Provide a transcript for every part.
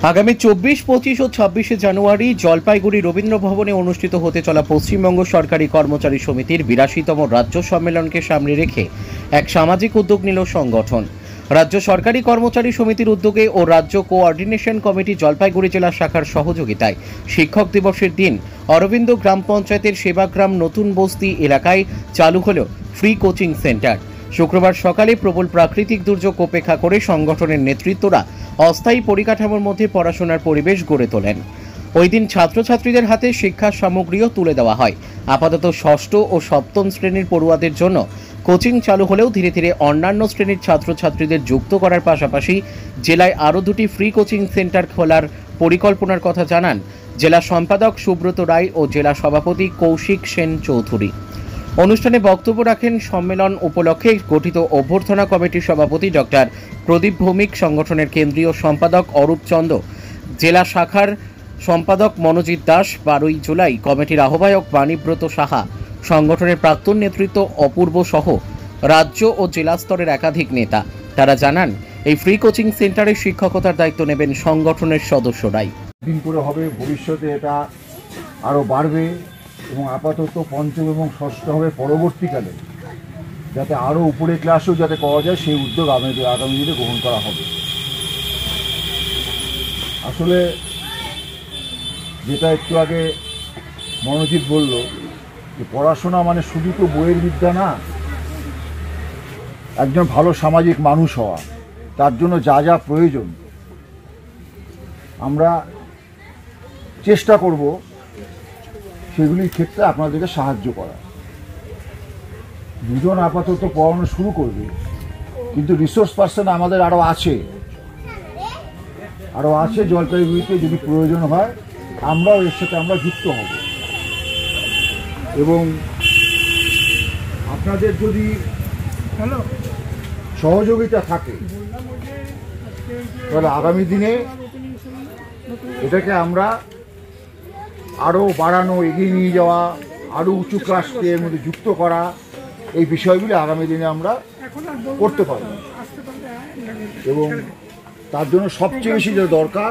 আগামী 24, 25 ও 26শে জানুয়ারি জলপাইগুড়ি রবীন্দ্র ভবনে অনুষ্ঠিত হতে চলা পশ্চিমবঙ্গ সরকারি কর্মচারী সমিতির 82তম রাজ্য সম্মেলনকে সামনে রেখে এক সামাজিক উদ্যোগ নিল সংগঠন। রাজ্য সরকারি কর্মচারী সমিতির উদ্যোগে ও রাজ্য কোঅর্ডিনেশন কমিটি জলপাইগুড়ি জেলা শাখার সহযোগিতায় শিক্ষক দিবসের দিন অরবিন্দ গ্রাম পঞ্চায়েতের সেবাগ্রাম নতুন বস্তি এলাকায় চালু হল ফ্রি কোচিং সেন্টার। শুক্রবার সকালে প্রবল প্রাকৃতিক দুর্যোগ উপেক্ষা করে সংগঠনের নেতৃত্বরা অস্থায়ী পরিকাঠামোর মধ্যে পড়াশোনার পরিবেশ গড়ে তোলেন। ওই দিন ছাত্রছাত্রীদের হাতে শিক্ষা সামগ্রীও তুলে দেওয়া হয়। আপাতত ষষ্ঠ ও সপ্তম শ্রেণীর পড়ুয়াদের জন্য কোচিং চালু হলেও ধীরে ধীরে অন্যান্য শ্রেণীর ছাত্রছাত্রীদের যুক্ত করার পাশাপাশি জেলায় আরও 2টি ফ্রি কোচিং সেন্টার খোলার পরিকল্পনার কথা জানান জেলা সম্পাদক সুব্রত রায় ও জেলা সভাপতি কৌশিক সেন চৌধুরী। অনুষ্ঠানে বক্তব্য রাখেন সম্মেলন উপলক্ষে গঠিত অভ্যর্থনা কমিটির সভাপতি ডক্টর প্রদীপ ভৌমিক, সংগঠনের কেন্দ্রীয় সম্পাদক অরূপ চন্দ, জেলা শাখার সম্পাদক মনোজিৎ দাস, 12ই জুলাই কমিটির আহ্বায়ক বাণীব্রত সাহা, সংগঠনের প্রাক্তন নেতৃত্ব অপূর্ব সহ রাজ্য ও জেলা স্তরের একাধিক নেতা। তারা জানান এই ফ্রি কোচিং সেন্টারে শিক্ষকতার দায়িত্ব নেবেন সংগঠনের সদস্যরাই। দিন করে হবে, ভবিষ্যতে এটা আরও বাড়বে এবং আপাতত পঞ্চম এবং ষষ্ঠ হবে, পরবর্তীকালে যাতে আরও উপরে ক্লাসেও যাতে পাওয়া যায় সেই উদ্যোগ আগামী দিনে গ্রহণ করা হবে। আসলে যেটা একটু আগে মনোজিৎ বলল যে পড়াশোনা মানে শুধু তো বইয়ের বিদ্যা না, একজন ভালো সামাজিক মানুষ হওয়া, তার জন্য যা যা প্রয়োজন আমরা চেষ্টা করব সেগুলির ক্ষেত্রে আপনাদেরকে সাহায্য করা। দুজন আপাতত পড়ানো শুরু করবে, কিন্তু রিসোর্স পার্সন আমাদের আরও আছে জলপাইগুড়িতে। যদি প্রয়োজন হয় আমরাও এর সাথে আমরা যুক্ত হব এবং আপনাদের যদি সহযোগিতা থাকে তাহলে আগামী দিনে এটাকে আমরা আরও বাড়ানো, এগিয়ে নিয়ে যাওয়া, আরও উঁচু ক্লাসকে এর মধ্যে যুক্ত করা, এই বিষয়গুলি আগামী দিনে আমরা করতে পারব। এবং তার জন্য সবচেয়ে বেশি যেটা দরকার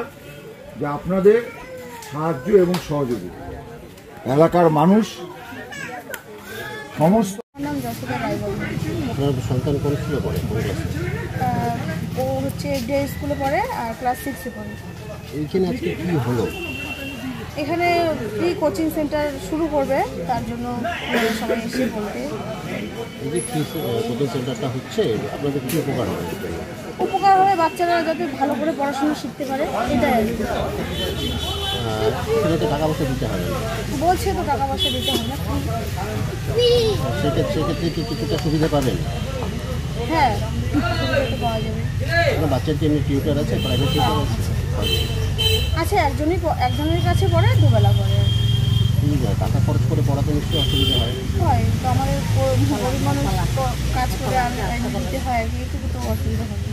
যে আপনাদের সাহায্য এবং সহযোগিতা। এলাকার মানুষ সমস্ত। সন্তান কোন স্কুলে পড়ে? ও হচ্ছে ডে স্কুলে পড়ে আর ক্লাস 6-এ পড়ে। এইখানে আজকে কি হলো? এখানে ফ্রি কোচিং সেন্টার শুরু করবে, তার জন্য সবাই এসে বলতে। এই যে ফ্রি কোচিং সেন্টারটা হচ্ছে আপনাদের কী উপকার হবে? উপকার হবে বাচ্চারা যাতে ভালো করে পড়াশোনা শিখতে পারে, এটাই আর কি। সেটাতে টাকা পয়সা দিতে হবে না বলছে, তো টাকা পয়সা দিতে হবে না। সেক্ষেত্রে কি কিছুটা সুবিধা পাবেন? হ্যাঁ, সুবিধা পাওয়া যাবে। বাচ্চার কি এমনি টিউটার আছে, প্রাইভেট টিউটার আছে? একজনের কাছে পড়ে, দুবেলা পড়ে। ঠিক আছে, টাকা খরচ করে পড়াতে নিশ্চয়ই অসুবিধা হয়। তো আমাদের গরিব মানুষ কাজ করে দিতে হয় আর কি, একটু তো অসুবিধা হবে।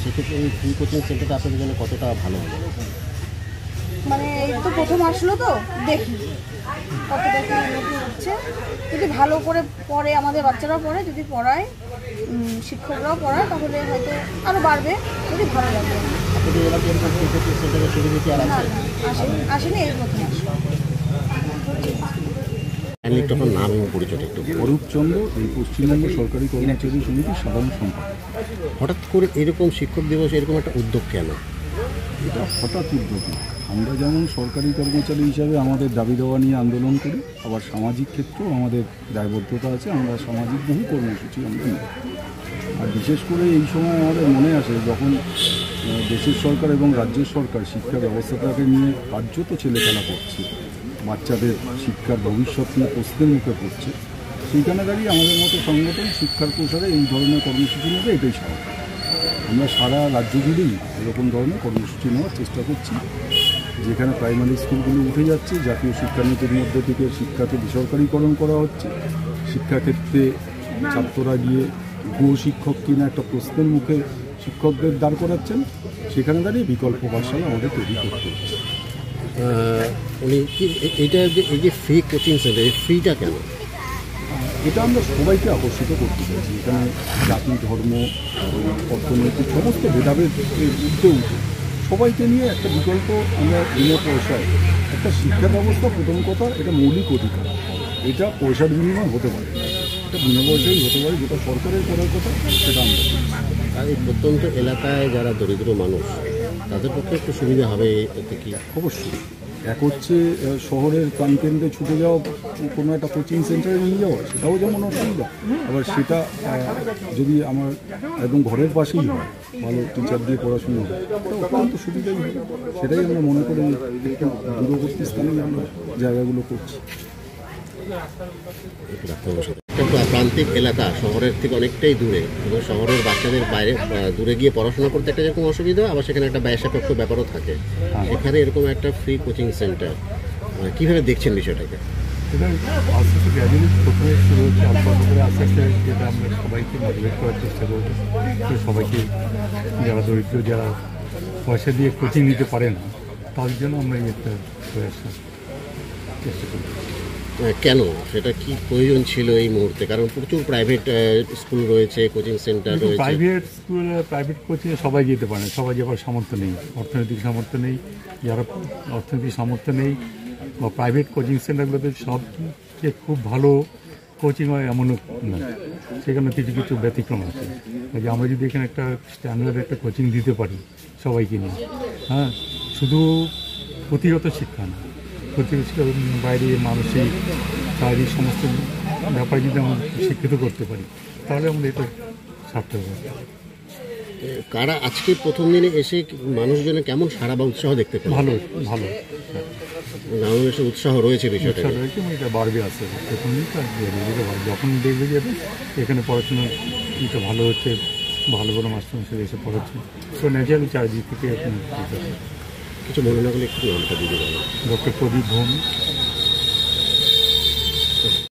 সেক্ষেত্রে এই ফ্রি কোচিং সেন্টারটা আপনাদের জন্য কতটা ভালো হবে? মানে এই তো প্রথম আসলো, তো দেখি কতটা কি উন্নতি হচ্ছে। যদি ভালো করে পড়ে, আমাদের বাচ্চারাও পড়ে, যদি পড়ায়, শিক্ষকরাও পড়ায়, তাহলে হয়তো আরও বাড়বে, যদি ভালো লাগবে। আপনাদের এলাকায় এরকম ফ্রি কোচিং সেন্টারের সুবিধা কি আর আছে? আসেনি, এই প্রথম আসলো। তখন নাম এবং পরিচয় একটু। অরূপ চন্দ্র, এই পশ্চিমবঙ্গ সরকারি কর্মচারী সমিতির সাধারণ সম্পাদক। হঠাৎ করে এরকম শিক্ষক দিবস এরকম একটা উদ্যোগ কেন? এটা হঠাৎ উদ্যোগ। আমরা যেমন সরকারি কর্মচারী হিসাবে আমাদের দাবি দেওয়া নিয়ে আন্দোলন করি, আবার সামাজিক ক্ষেত্রেও আমাদের দায়বদ্ধতা আছে। আমরা সামাজিক বহু কর্মসূচি আমরা নিই। আর বিশেষ করে এই সময় আমাদের মনে আসে যখন দেশের সরকার এবং রাজ্যের সরকার শিক্ষা ব্যবস্থাটাকে নিয়ে কার্যত ছেলেখেলা করছে, বাচ্চাদের শিক্ষার ভবিষ্যৎ নিয়ে প্রশ্নের মুখে পড়ছে, সেইখানে দাঁড়িয়ে আমাদের মতো সংগঠন শিক্ষার প্রসারে এই ধরনের কর্মসূচি নেবে, এটাই স্বাভাবিক। আমরা সারা রাজ্য জুড়েই এরকম ধরনের কর্মসূচি নেওয়ার চেষ্টা করছি। যেখানে প্রাইমারি স্কুলগুলো উঠে যাচ্ছে, জাতীয় শিক্ষানীতির মধ্যে থেকে শিক্ষাকে বেসরকারিকরণ করা হচ্ছে, শিক্ষাক্ষেত্রে ছাত্ররা গিয়ে ভুয়ো শিক্ষক কিনা একটা প্রশ্নের মুখে শিক্ষকদের দাঁড় করাচ্ছেন, সেখানে দাঁড়িয়ে বিকল্প পাঠশালা আমাদের তৈরি করতে হচ্ছে। উনি কি এইটা এই যে ফ্রি কোচিং সেন্টার, এই ফ্রিটা কেন? এটা আমরা সবাইকে আকর্ষিত করতে চাইছি। এখানে জাতি, ধর্ম, অর্থনৈতিক সমস্ত ভেদাভেদের ঊর্ধ্বে উঠে সবাইকে নিয়ে একটা বিকল্প আমরা বিনা পয়সায় একটা শিক্ষা ব্যবস্থা, প্রথম কথা এটা মৌলিক অধিকার, এটা পয়সার বিনিময় হতে পারে, এটা বিনা পয়সাই হতে পারে, যেটা সরকারের করার কথা সেটা আমরা করছি। আর এই প্রত্যন্ত এলাকায় যারা দরিদ্র মানুষ তাদের পক্ষে একটু সুবিধা হবে এতে কি? অবশ্যই। এক হচ্ছে শহরের প্রাণকেন্দ্রে ছুটে যাওয়া, কোনো একটা কোচিং সেন্টারে নিয়ে যাওয়া, সেটাও যেমন অসুবিধা, আবার সেটা যদি আমার একদম ঘরের পাশেই হয়, ভালো টিচার দিয়ে পড়াশুনো হয়, এটা অত্যন্ত সুবিধাই হবে। সেটাই আমরা মনে করি একটু দূরবর্তী স্থানে আমরা জায়গাগুলো করছি। প্রান্তিক এলাকা শহরের থেকে অনেকটাই দূরে, এবং শহরের বাচ্চাদের বাইরে দূরে গিয়ে পড়াশোনা করতে একটা যেরকম অসুবিধা, আবার সেখানে একটা ব্যয় সাপেক্ষ ব্যাপারও থাকে। এখানে এরকম একটা ফ্রি কোচিং সেন্টার, কীভাবে দেখছেন বিষয়টাকে? এটা আস্তে আস্তে গ্র্যাজুয়ালি প্রথমে শুরু হচ্ছে, অল্প অল্প করে আস্তে আস্তে যেটা আমরা সবাইকে মোটিভেট করার চেষ্টা করবো, তো সবাইকে যারা দরিদ্র, যারা পয়সা দিয়ে কোচিং নিতে পারে না, তার জন্য আমরা এই একটা প্রয়াস চেষ্টা করব। কেন সেটা কি প্রয়োজন ছিল এই মুহূর্তে? কারণ প্রচুর প্রাইভেট স্কুল রয়েছে, কোচিং সেন্টার রয়েছে। প্রাইভেট স্কুল, প্রাইভেট কোচিংয়ে সবাই যেতে পারে না, সবাই যাবার সামর্থ্য নেই, অর্থনৈতিক সামর্থ্য নেই। যারা অর্থনৈতিক সামর্থ্য নেই বা প্রাইভেট কোচিং সেন্টারগুলোতে সব যে খুব ভালো কোচিং হয় এমনও না, সেখানে কিছু কিছু ব্যতিক্রম আছে। যে আমরা যদি এখানে একটা স্ট্যান্ডার্ড একটা কোচিং দিতে পারি সবাইকে নিয়ে, হ্যাঁ, শুধু পুঁথিগত শিক্ষা না, পুঁথিগত শিক্ষার বাইরে মানসিক, শারীরিক সমস্ত ব্যাপারে যদি আমরা শিক্ষিত করতে পারি, তাহলে আমরা এটা সার্থক হবে। কারা আজকে প্রথম দিনে এসে মানুষজনের কেমন সাড়া বা উৎসাহ দেখতে পাবে? ভালো ভালো মানুষের উৎসাহ রয়েছে বিষয়টা উৎসাহ রয়েছে, এবং এটা বাড়বে আসতে হবে। প্রথম দিন তো যখন দেখবে যে এখানে পড়াশোনা এটা ভালো হচ্ছে, ভালো ভালো মাস্টার এসে পড়াচ্ছে, তো ন্যাচারালি চারিদিক থেকে এখন কিছু মনে না করলে একটু নামটা দিতে পারবেন। ডক্টর প্রদীপ ভৌমিক।